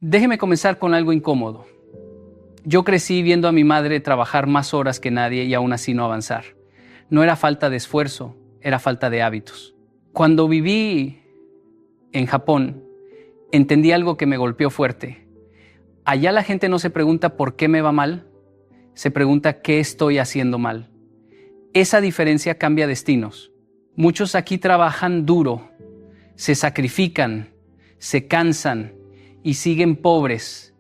Déjeme comenzar con algo incómodo. Yo crecí viendo a mi madre trabajar más horas que nadie y aún así no avanzar. No era falta de esfuerzo, era falta de hábitos. Cuando viví en Japón, entendí algo que me golpeó fuerte. Allá la gente no se pregunta por qué me va mal, se pregunta qué estoy haciendo mal. Esa diferencia cambia destinos. Muchos aquí trabajan duro, se sacrifican, se cansan y siguen pobres,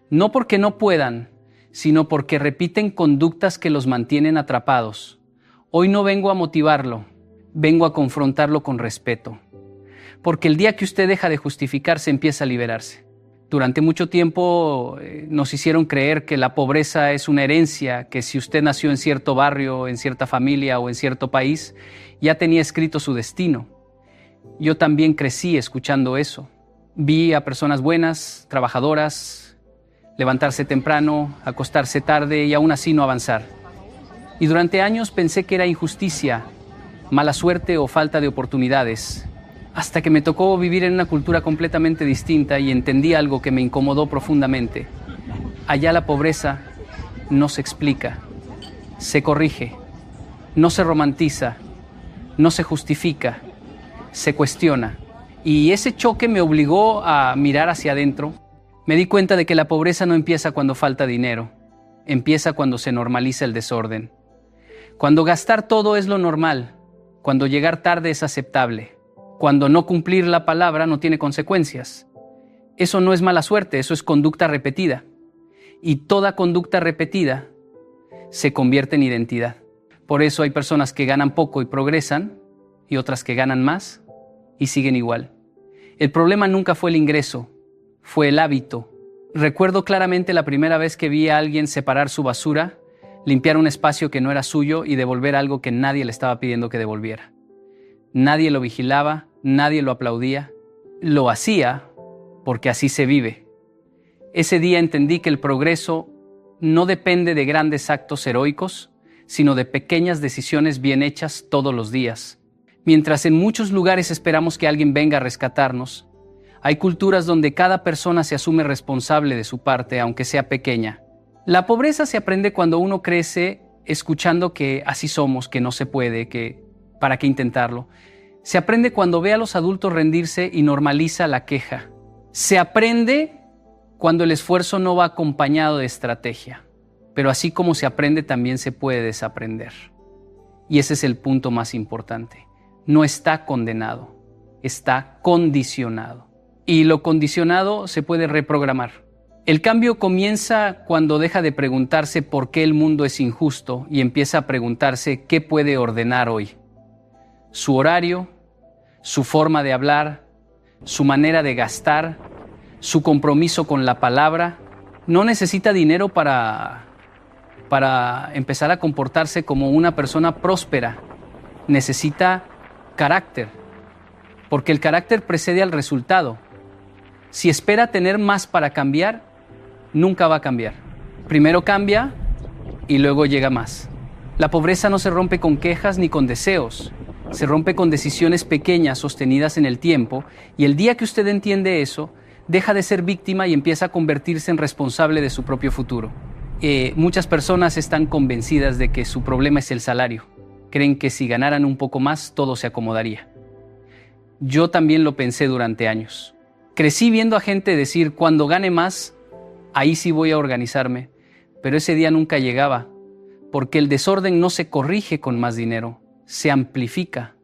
no porque no puedan, sino porque repiten conductas que los mantienen atrapados. Hoy no vengo a motivarlo, vengo a confrontarlo con respeto. Porque el día que usted deja de justificarse, empieza a liberarse. Durante mucho tiempo nos hicieron creer que la pobreza es una herencia, que si usted nació en cierto barrio, en cierta familia o en cierto país, ya tenía escrito su destino. Yo también crecí escuchando eso. Vi a personas buenas, trabajadoras, levantarse temprano, acostarse tarde y aún así no avanzar. Y durante años pensé que era injusticia, mala suerte o falta de oportunidades, hasta que me tocó vivir en una cultura completamente distinta y entendí algo que me incomodó profundamente. Allá la pobreza no se explica, se corrige, no se romantiza, no se justifica, se cuestiona. Y ese choque me obligó a mirar hacia adentro. Me di cuenta de que la pobreza no empieza cuando falta dinero, empieza cuando se normaliza el desorden. Cuando gastar todo es lo normal, cuando llegar tarde es aceptable, cuando no cumplir la palabra no tiene consecuencias. Eso no es mala suerte, eso es conducta repetida. Y toda conducta repetida se convierte en identidad. Por eso hay personas que ganan poco y progresan, y otras que ganan más y siguen igual. El problema nunca fue el ingreso, fue el hábito. Recuerdo claramente la primera vez que vi a alguien separar su basura, limpiar un espacio que no era suyo y devolver algo que nadie le estaba pidiendo que devolviera. Nadie lo vigilaba, nadie lo aplaudía. Lo hacía porque así se vive. Ese día entendí que el progreso no depende de grandes actos heroicos, sino de pequeñas decisiones bien hechas todos los días. Mientras en muchos lugares esperamos que alguien venga a rescatarnos, hay culturas donde cada persona se asume responsable de su parte, aunque sea pequeña. La pobreza se aprende cuando uno crece escuchando que así somos, que no se puede, que para qué intentarlo. Se aprende cuando ve a los adultos rendirse y normaliza la queja. Se aprende cuando el esfuerzo no va acompañado de estrategia. Pero así como se aprende, también se puede desaprender. Y ese es el punto más importante. No está condenado, está condicionado. Y lo condicionado se puede reprogramar. El cambio comienza cuando deja de preguntarse por qué el mundo es injusto y empieza a preguntarse qué puede ordenar hoy. Su horario, su forma de hablar, su manera de gastar, su compromiso con la palabra. No necesita dinero para empezar a comportarse como una persona próspera. Necesita carácter, porque el carácter precede al resultado. Si espera tener más para cambiar, nunca va a cambiar. Primero cambia y luego llega más. La pobreza no se rompe con quejas ni con deseos, se rompe con decisiones pequeñas sostenidas en el tiempo, y el día que usted entiende eso, deja de ser víctima y empieza a convertirse en responsable de su propio futuro. Muchas personas están convencidas de que su problema es el salario. Creen que si ganaran un poco más, todo se acomodaría. Yo también lo pensé durante años. Crecí viendo a gente decir, cuando gane más, ahí sí voy a organizarme. Pero ese día nunca llegaba, porque el desorden no se corrige con más dinero, se amplifica.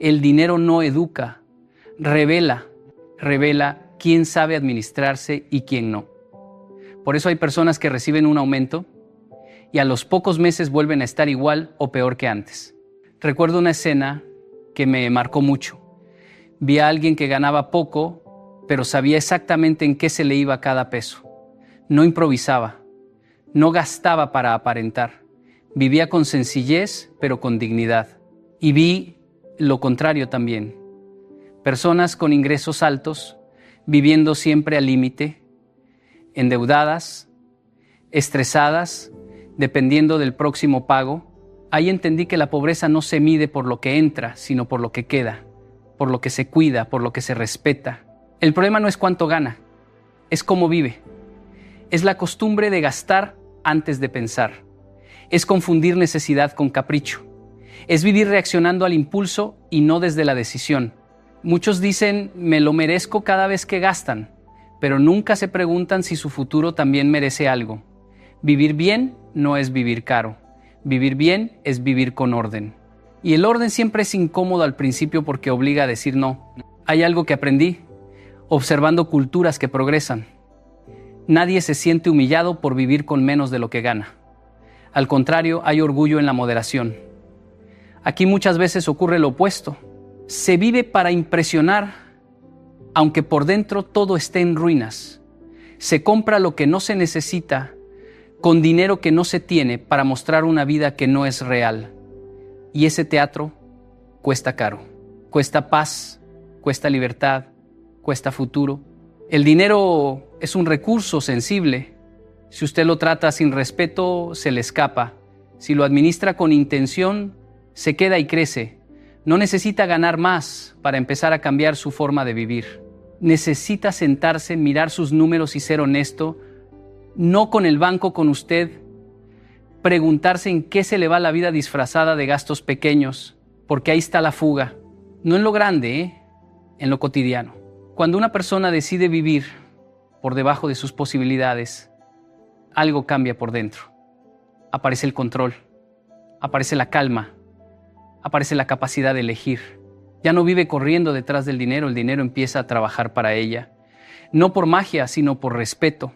El dinero no educa, revela quién sabe administrarse y quién no. Por eso hay personas que reciben un aumento y a los pocos meses vuelven a estar igual o peor que antes. Recuerdo una escena que me marcó mucho. Vi a alguien que ganaba poco, pero sabía exactamente en qué se le iba cada peso. No improvisaba, no gastaba para aparentar. Vivía con sencillez, pero con dignidad. Y vi lo contrario también. Personas con ingresos altos, viviendo siempre al límite, endeudadas, estresadas, dependiendo del próximo pago. Ahí entendí que la pobreza no se mide por lo que entra, sino por lo que queda, por lo que se cuida, por lo que se respeta. El problema no es cuánto gana, es cómo vive. Es la costumbre de gastar antes de pensar. Es confundir necesidad con capricho. Es vivir reaccionando al impulso y no desde la decisión. Muchos dicen, me lo merezco cada vez que gastan, pero nunca se preguntan si su futuro también merece algo. Vivir bien no es vivir caro. Vivir bien es vivir con orden. Y el orden siempre es incómodo al principio porque obliga a decir no. Hay algo que aprendí, observando culturas que progresan. Nadie se siente humillado por vivir con menos de lo que gana. Al contrario, hay orgullo en la moderación. Aquí muchas veces ocurre lo opuesto. Se vive para impresionar, aunque por dentro todo esté en ruinas. Se compra lo que no se necesita con dinero que no se tiene para mostrar una vida que no es real. Y ese teatro cuesta caro. Cuesta paz, cuesta libertad, cuesta futuro. El dinero es un recurso sensible. Si usted lo trata sin respeto, se le escapa. Si lo administra con intención, se queda y crece. No necesita ganar más para empezar a cambiar su forma de vivir. Necesita sentarse, mirar sus números y ser honesto, no con el banco, con usted. Preguntarse en qué se le va la vida disfrazada de gastos pequeños, porque ahí está la fuga. No en lo grande, en lo cotidiano. Cuando una persona decide vivir por debajo de sus posibilidades, algo cambia por dentro. Aparece el control, aparece la calma, aparece la capacidad de elegir. Ya no vive corriendo detrás del dinero, el dinero empieza a trabajar para ella. No por magia, sino por respeto.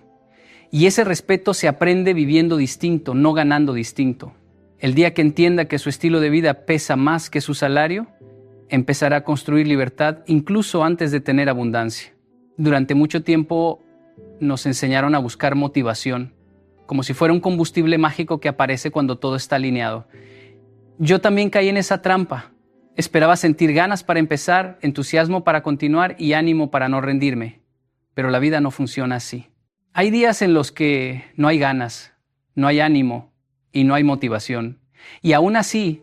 Y ese respeto se aprende viviendo distinto, no ganando distinto. El día que entienda que su estilo de vida pesa más que su salario, empezará a construir libertad incluso antes de tener abundancia. Durante mucho tiempo nos enseñaron a buscar motivación, como si fuera un combustible mágico que aparece cuando todo está alineado. Yo también caí en esa trampa. Esperaba sentir ganas para empezar, entusiasmo para continuar y ánimo para no rendirme. Pero la vida no funciona así. Hay días en los que no hay ganas, no hay ánimo y no hay motivación. Y aún así,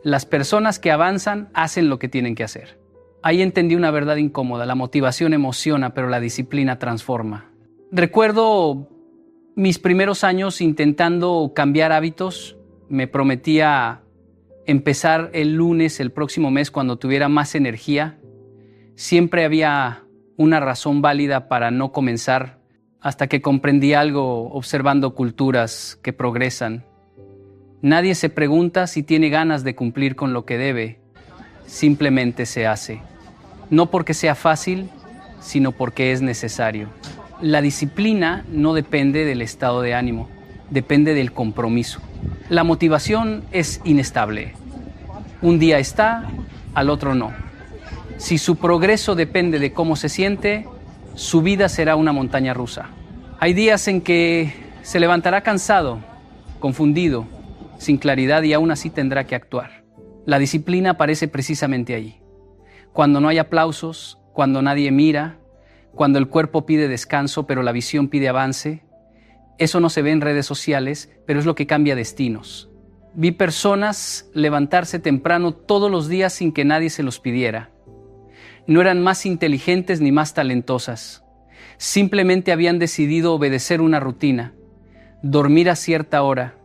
las personas que avanzan hacen lo que tienen que hacer. Ahí entendí una verdad incómoda. La motivación emociona, pero la disciplina transforma. Recuerdo mis primeros años intentando cambiar hábitos. Me prometía empezar el lunes, el próximo mes, cuando tuviera más energía. Siempre había una razón válida para no comenzar, hasta que comprendí algo observando culturas que progresan. Nadie se pregunta si tiene ganas de cumplir con lo que debe, simplemente se hace. No porque sea fácil, sino porque es necesario. La disciplina no depende del estado de ánimo, depende del compromiso. La motivación es inestable. Un día está, al otro no. Si su progreso depende de cómo se siente, su vida será una montaña rusa. Hay días en que se levantará cansado, confundido, sin claridad y aún así tendrá que actuar. La disciplina aparece precisamente allí. Cuando no hay aplausos, cuando nadie mira, cuando el cuerpo pide descanso pero la visión pide avance. Eso no se ve en redes sociales, pero es lo que cambia destinos. Vi personas levantarse temprano todos los días sin que nadie se los pidiera. No eran más inteligentes ni más talentosas. Simplemente habían decidido obedecer una rutina, dormir a cierta hora,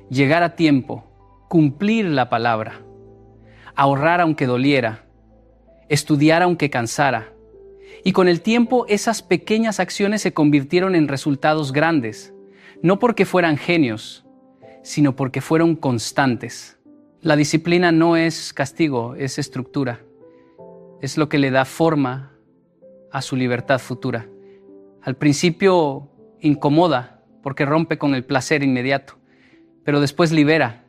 llegar a tiempo, cumplir la palabra, ahorrar aunque doliera, estudiar aunque cansara. Y con el tiempo esas pequeñas acciones se convirtieron en resultados grandes, no porque fueran genios, sino porque fueron constantes. La disciplina no es castigo, es estructura. Es lo que le da forma a su libertad futura. Al principio incomoda porque rompe con el placer inmediato, pero después libera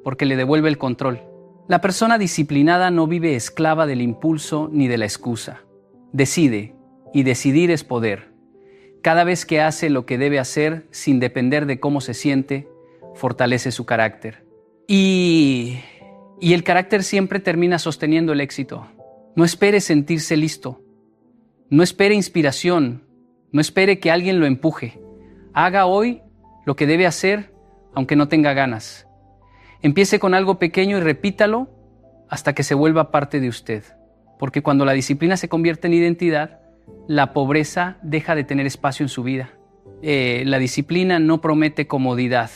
porque le devuelve el control. La persona disciplinada no vive esclava del impulso ni de la excusa. Decide, y decidir es poder. Cada vez que hace lo que debe hacer sin depender de cómo se siente, fortalece su carácter. Y el carácter siempre termina sosteniendo el éxito. No espere sentirse listo. No espere inspiración. No espere que alguien lo empuje. Haga hoy lo que debe hacer, aunque no tenga ganas. Empiece con algo pequeño y repítalo hasta que se vuelva parte de usted. Porque cuando la disciplina se convierte en identidad, la pobreza deja de tener espacio en su vida. La disciplina no promete comodidad,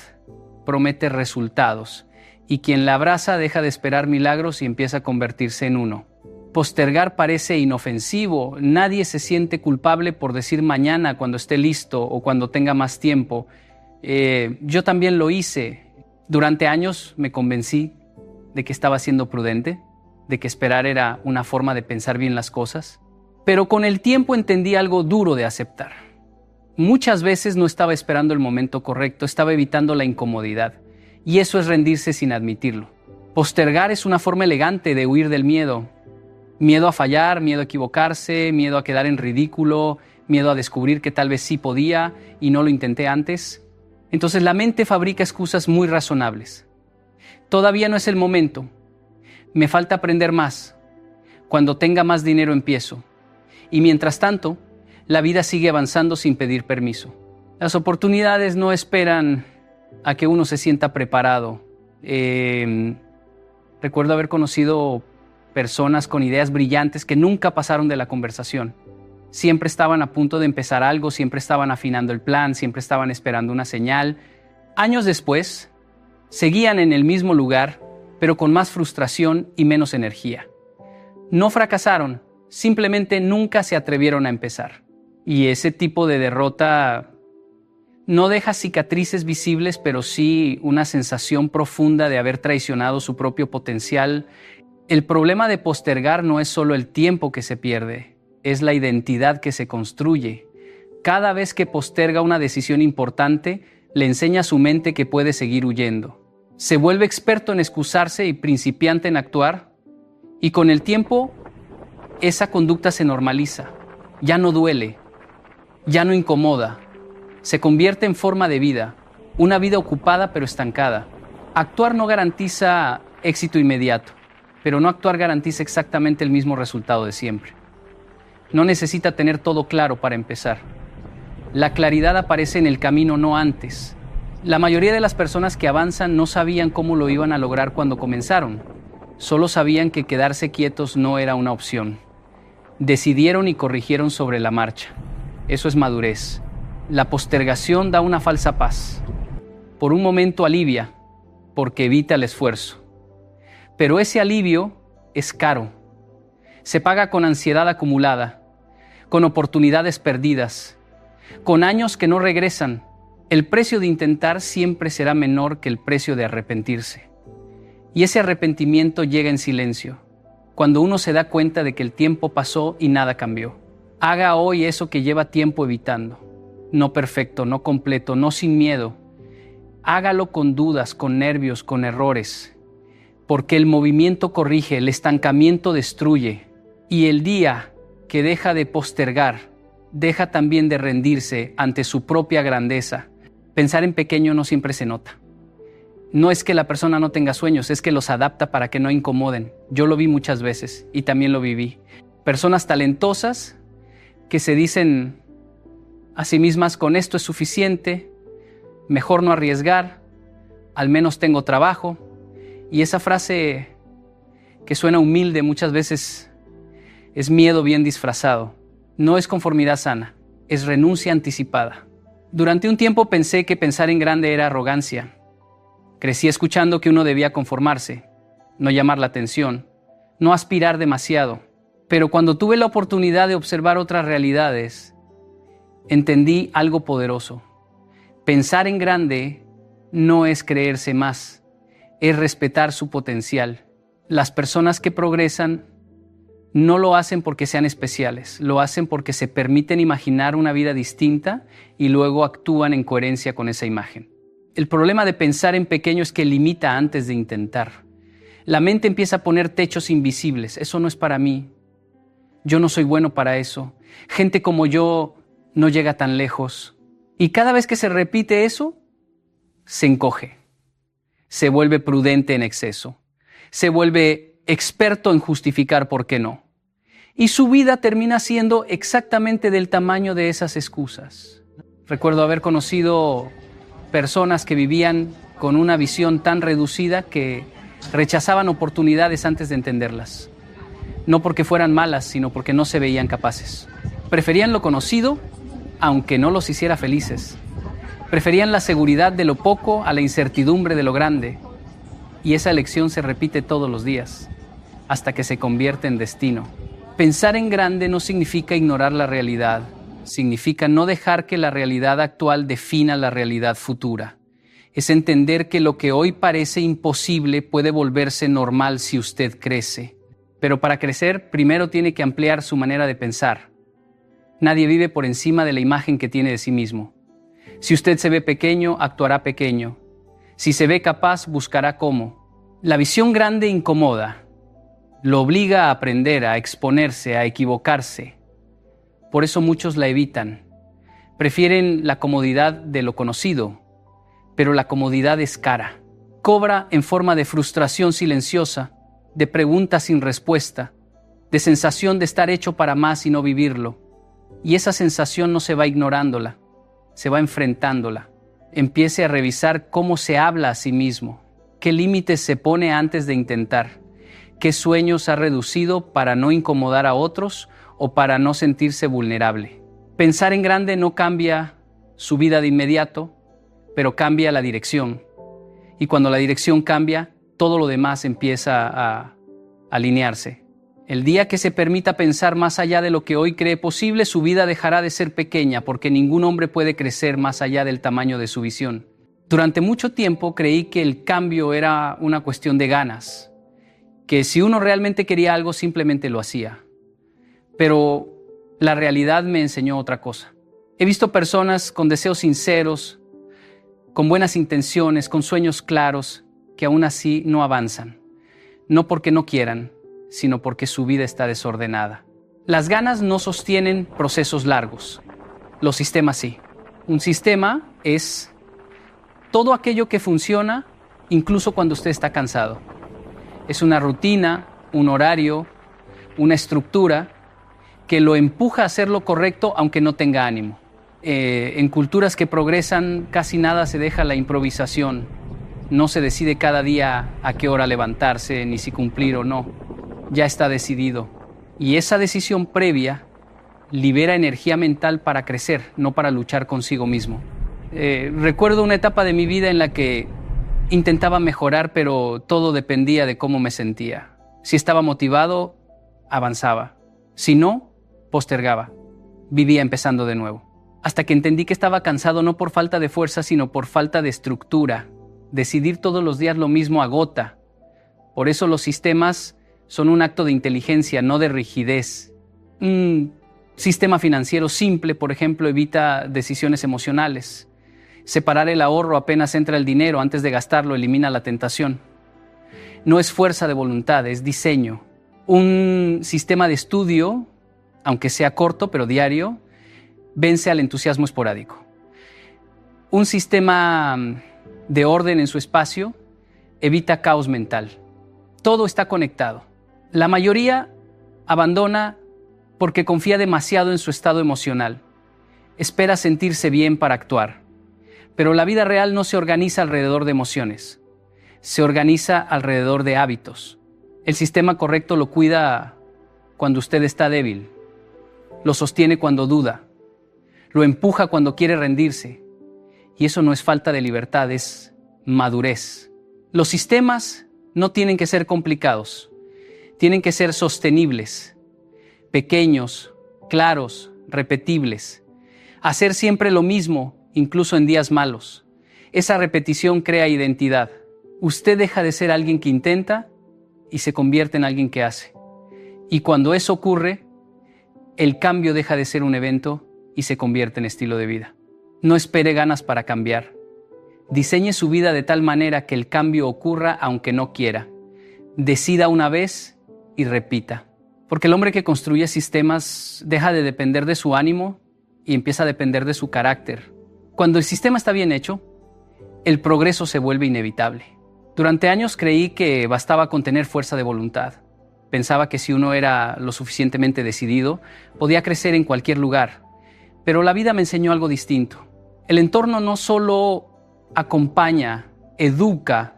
promete resultados. Y quien la abraza deja de esperar milagros y empieza a convertirse en uno. Postergar parece inofensivo. Nadie se siente culpable por decir mañana cuando esté listo o cuando tenga más tiempo. Yo también lo hice. Durante años me convencí de que estaba siendo prudente, de que esperar era una forma de pensar bien las cosas. Pero con el tiempo entendí algo duro de aceptar. Muchas veces no estaba esperando el momento correcto, estaba evitando la incomodidad. Y eso es rendirse sin admitirlo. Postergar es una forma elegante de huir del miedo. Miedo a fallar, miedo a equivocarse, miedo a quedar en ridículo, miedo a descubrir que tal vez sí podía y no lo intenté antes. Entonces la mente fabrica excusas muy razonables. Todavía no es el momento. Me falta aprender más. Cuando tenga más dinero empiezo. Y mientras tanto, la vida sigue avanzando sin pedir permiso. Las oportunidades no esperan a que uno se sienta preparado. Recuerdo haber conocido personas con ideas brillantes que nunca pasaron de la conversación. Siempre estaban a punto de empezar algo, siempre estaban afinando el plan, siempre estaban esperando una señal. Años después, seguían en el mismo lugar, pero con más frustración y menos energía. No fracasaron, simplemente nunca se atrevieron a empezar. Y ese tipo de derrota no deja cicatrices visibles, pero sí una sensación profunda de haber traicionado su propio potencial. El problema de postergar no es solo el tiempo que se pierde, es la identidad que se construye. Cada vez que posterga una decisión importante, le enseña a su mente que puede seguir huyendo. Se vuelve experto en excusarse y principiante en actuar, y con el tiempo, esa conducta se normaliza. Ya no duele, ya no incomoda. Se convierte en forma de vida, una vida ocupada pero estancada. Actuar no garantiza éxito inmediato, pero no actuar garantiza exactamente el mismo resultado de siempre. No necesita tener todo claro para empezar. La claridad aparece en el camino, no antes. La mayoría de las personas que avanzan no sabían cómo lo iban a lograr cuando comenzaron. Solo sabían que quedarse quietos no era una opción. Decidieron y corrigieron sobre la marcha. Eso es madurez. La postergación da una falsa paz. Por un momento alivia, porque evita el esfuerzo. Pero ese alivio es caro. Se paga con ansiedad acumulada, con oportunidades perdidas, con años que no regresan. El precio de intentar siempre será menor que el precio de arrepentirse. Y ese arrepentimiento llega en silencio, cuando uno se da cuenta de que el tiempo pasó y nada cambió. Haga hoy eso que lleva tiempo evitando. No perfecto, no completo, no sin miedo. Hágalo con dudas, con nervios, con errores. Porque el movimiento corrige, el estancamiento destruye. Y el día que deja de postergar, deja también de rendirse ante su propia grandeza. Pensar en pequeño no siempre se nota. No es que la persona no tenga sueños, es que los adapta para que no incomoden. Yo lo vi muchas veces y también lo viví. Personas talentosas que se dicen a sí mismas, con esto es suficiente, mejor no arriesgar, al menos tengo trabajo. Y esa frase que suena humilde muchas veces es miedo bien disfrazado. No es conformidad sana, es renuncia anticipada. Durante un tiempo pensé que pensar en grande era arrogancia. Crecí escuchando que uno debía conformarse, no llamar la atención, no aspirar demasiado. Pero cuando tuve la oportunidad de observar otras realidades, entendí algo poderoso. Pensar en grande no es creerse más, es respetar su potencial. Las personas que progresan no lo hacen porque sean especiales, lo hacen porque se permiten imaginar una vida distinta y luego actúan en coherencia con esa imagen. El problema de pensar en pequeño es que limita antes de intentar. La mente empieza a poner techos invisibles. Eso no es para mí. Yo no soy bueno para eso. Gente como yo no llega tan lejos. Y cada vez que se repite eso, se encoge. Se vuelve prudente en exceso. Se vuelve experto en justificar por qué no. Y su vida termina siendo exactamente del tamaño de esas excusas. Recuerdo haber conocido personas que vivían con una visión tan reducida que rechazaban oportunidades antes de entenderlas. No porque fueran malas, sino porque no se veían capaces. Preferían lo conocido, aunque no los hiciera felices. Preferían la seguridad de lo poco a la incertidumbre de lo grande. Y esa elección se repite todos los días, hasta que se convierte en destino. Pensar en grande no significa ignorar la realidad, significa no dejar que la realidad actual defina la realidad futura. Es entender que lo que hoy parece imposible puede volverse normal si usted crece. Pero para crecer, primero tiene que ampliar su manera de pensar. Nadie vive por encima de la imagen que tiene de sí mismo. Si usted se ve pequeño, actuará pequeño. Si se ve capaz, buscará cómo. La visión grande incomoda. Lo obliga a aprender, a exponerse, a equivocarse. Por eso muchos la evitan. Prefieren la comodidad de lo conocido, pero la comodidad es cara. Cobra en forma de frustración silenciosa, de preguntas sin respuesta, de sensación de estar hecho para más y no vivirlo. Y esa sensación no se va ignorándola, se va enfrentándola. Empiece a revisar cómo se habla a sí mismo, qué límites se pone antes de intentar, qué sueños ha reducido para no incomodar a otros o para no sentirse vulnerable. Pensar en grande no cambia su vida de inmediato, pero cambia la dirección. Y cuando la dirección cambia, todo lo demás empieza a alinearse. El día que se permita pensar más allá de lo que hoy cree posible, su vida dejará de ser pequeña, porque ningún hombre puede crecer más allá del tamaño de su visión. Durante mucho tiempo creí que el cambio era una cuestión de ganas, que si uno realmente quería algo, simplemente lo hacía. Pero la realidad me enseñó otra cosa. He visto personas con deseos sinceros, con buenas intenciones, con sueños claros, que aún así no avanzan. No porque no quieran, sino porque su vida está desordenada. Las ganas no sostienen procesos largos. Los sistemas sí. Un sistema es todo aquello que funciona incluso cuando usted está cansado. Es una rutina, un horario, una estructura que lo empuja a hacer lo correcto aunque no tenga ánimo. En culturas que progresan, casi nada se deja a la improvisación. No se decide cada día a qué hora levantarse, ni si cumplir o no. Ya está decidido. Y esa decisión previa libera energía mental para crecer, no para luchar consigo mismo. Recuerdo una etapa de mi vida en la que intentaba mejorar, pero todo dependía de cómo me sentía. Si estaba motivado, avanzaba. Si no, postergaba. Vivía empezando de nuevo. Hasta que entendí que estaba cansado no por falta de fuerza, sino por falta de estructura. Decidir todos los días lo mismo agota. Por eso los sistemas son un acto de inteligencia, no de rigidez. Un sistema financiero simple, por ejemplo, evita decisiones emocionales. Separar el ahorro apenas entra el dinero, antes de gastarlo elimina la tentación. No es fuerza de voluntad, es diseño. Un sistema de estudio, aunque sea corto pero diario, vence al entusiasmo esporádico. Un sistema de orden en su espacio evita caos mental. Todo está conectado. La mayoría abandona porque confía demasiado en su estado emocional. Espera sentirse bien para actuar. Pero la vida real no se organiza alrededor de emociones. Se organiza alrededor de hábitos. El sistema correcto lo cuida cuando usted está débil. Lo sostiene cuando duda. Lo empuja cuando quiere rendirse. Y eso no es falta de libertad, es madurez. Los sistemas no tienen que ser complicados. Tienen que ser sostenibles, pequeños, claros, repetibles. Hacer siempre lo mismo, incluso en días malos. Esa repetición crea identidad. Usted deja de ser alguien que intenta y se convierte en alguien que hace. Y cuando eso ocurre, el cambio deja de ser un evento y se convierte en estilo de vida. No espere ganas para cambiar. Diseñe su vida de tal manera que el cambio ocurra aunque no quiera. Decida una vez y repita. Porque el hombre que construye sistemas deja de depender de su ánimo y empieza a depender de su carácter. Cuando el sistema está bien hecho, el progreso se vuelve inevitable. Durante años creí que bastaba con tener fuerza de voluntad. Pensaba que si uno era lo suficientemente decidido, podía crecer en cualquier lugar. Pero la vida me enseñó algo distinto. El entorno no solo acompaña, educa,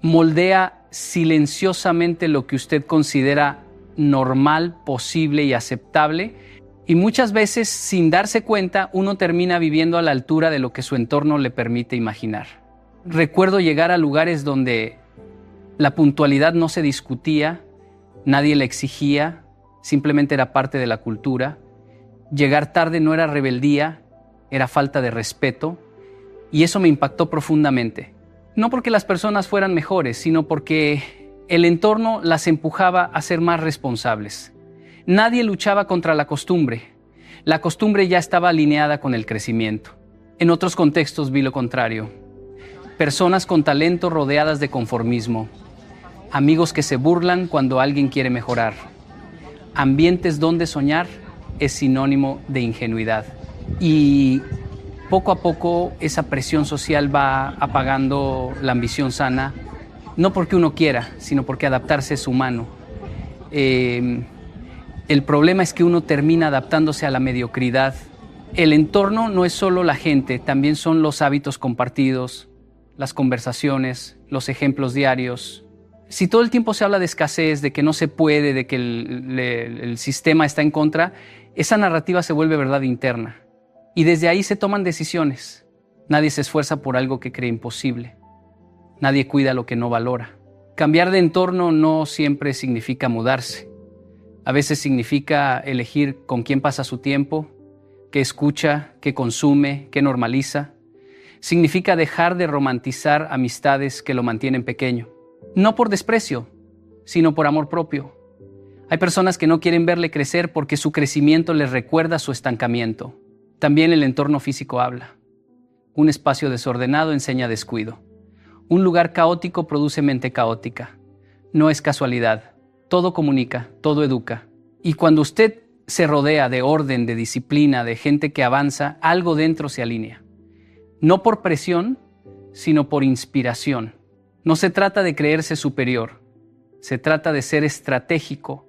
moldea silenciosamente lo que usted considera normal, posible y aceptable, Y muchas veces, sin darse cuenta, uno termina viviendo a la altura de lo que su entorno le permite imaginar. Recuerdo llegar a lugares donde la puntualidad no se discutía, nadie la exigía, simplemente era parte de la cultura. Llegar tarde no era rebeldía, era falta de respeto, y eso me impactó profundamente. No porque las personas fueran mejores, sino porque el entorno las empujaba a ser más responsables. Nadie luchaba contra la costumbre. La costumbre ya estaba alineada con el crecimiento. En otros contextos vi lo contrario. Personas con talento rodeadas de conformismo. Amigos que se burlan cuando alguien quiere mejorar. Ambientes donde soñar es sinónimo de ingenuidad. Y poco a poco esa presión social va apagando la ambición sana, no porque uno quiera, sino porque adaptarse es humano. El problema es que uno termina adaptándose a la mediocridad. El entorno no es solo la gente, también son los hábitos compartidos, las conversaciones, los ejemplos diarios. Si todo el tiempo se habla de escasez, de que no se puede, de que el sistema está en contra, esa narrativa se vuelve verdad interna. Y desde ahí se toman decisiones. Nadie se esfuerza por algo que cree imposible. Nadie cuida lo que no valora. Cambiar de entorno no siempre significa mudarse. A veces significa elegir con quién pasa su tiempo, qué escucha, qué consume, qué normaliza. Significa dejar de romantizar amistades que lo mantienen pequeño. No por desprecio, sino por amor propio. Hay personas que no quieren verle crecer porque su crecimiento les recuerda su estancamiento. También el entorno físico habla. Un espacio desordenado enseña descuido. Un lugar caótico produce mente caótica. No es casualidad. Todo comunica, todo educa. Y cuando usted se rodea de orden, de disciplina, de gente que avanza, algo dentro se alinea. No por presión, sino por inspiración. No se trata de creerse superior. Se trata de ser estratégico.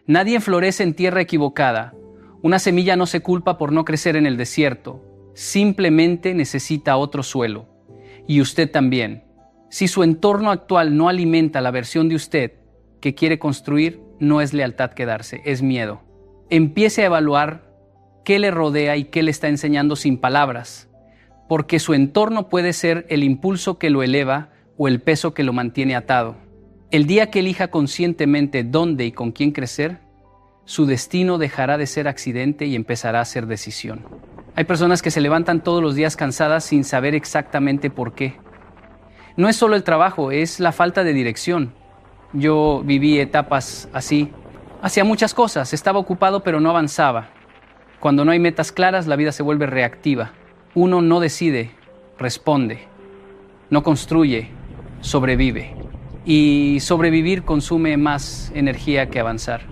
Nadie florece en tierra equivocada. Una semilla no se culpa por no crecer en el desierto. Simplemente necesita otro suelo. Y usted también. Si su entorno actual no alimenta la versión de usted que quiere construir, no es lealtad quedarse, es miedo. Empiece a evaluar qué le rodea y qué le está enseñando sin palabras, porque su entorno puede ser el impulso que lo eleva o el peso que lo mantiene atado. El día que elija conscientemente dónde y con quién crecer, su destino dejará de ser accidente y empezará a ser decisión. Hay personas que se levantan todos los días cansadas sin saber exactamente por qué. No es solo el trabajo, es la falta de dirección. Yo viví etapas así. Hacía muchas cosas, estaba ocupado pero no avanzaba. Cuando no hay metas claras, la vida se vuelve reactiva. Uno no decide, responde. No construye, sobrevive. Y sobrevivir consume más energía que avanzar.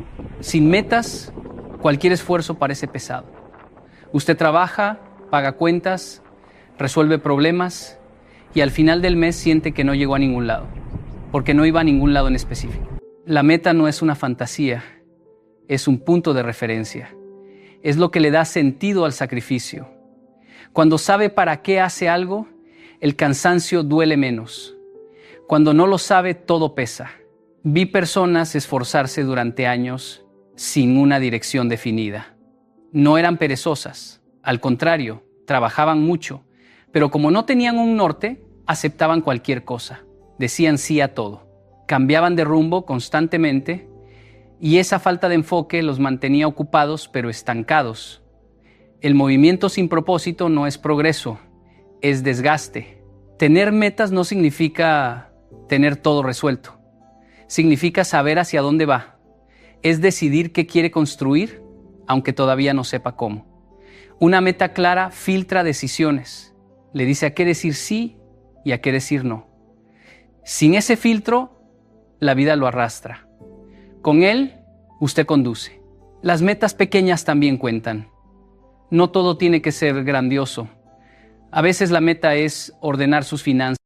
Sin metas, cualquier esfuerzo parece pesado. Usted trabaja, paga cuentas, resuelve problemas y al final del mes siente que no llegó a ningún lado, porque no iba a ningún lado en específico. La meta no es una fantasía, es un punto de referencia. Es lo que le da sentido al sacrificio. Cuando sabe para qué hace algo, el cansancio duele menos. Cuando no lo sabe, todo pesa. Vi personas esforzarse durante años sin una dirección definida. No eran perezosas, al contrario, trabajaban mucho, pero como no tenían un norte, aceptaban cualquier cosa, decían sí a todo, cambiaban de rumbo constantemente y esa falta de enfoque los mantenía ocupados pero estancados. El movimiento sin propósito no es progreso, es desgaste. Tener metas no significa tener todo resuelto, significa saber hacia dónde va. Es decidir qué quiere construir, aunque todavía no sepa cómo. Una meta clara filtra decisiones. Le dice a qué decir sí y a qué decir no. Sin ese filtro, la vida lo arrastra. Con él, usted conduce. Las metas pequeñas también cuentan. No todo tiene que ser grandioso. A veces la meta es ordenar sus finanzas.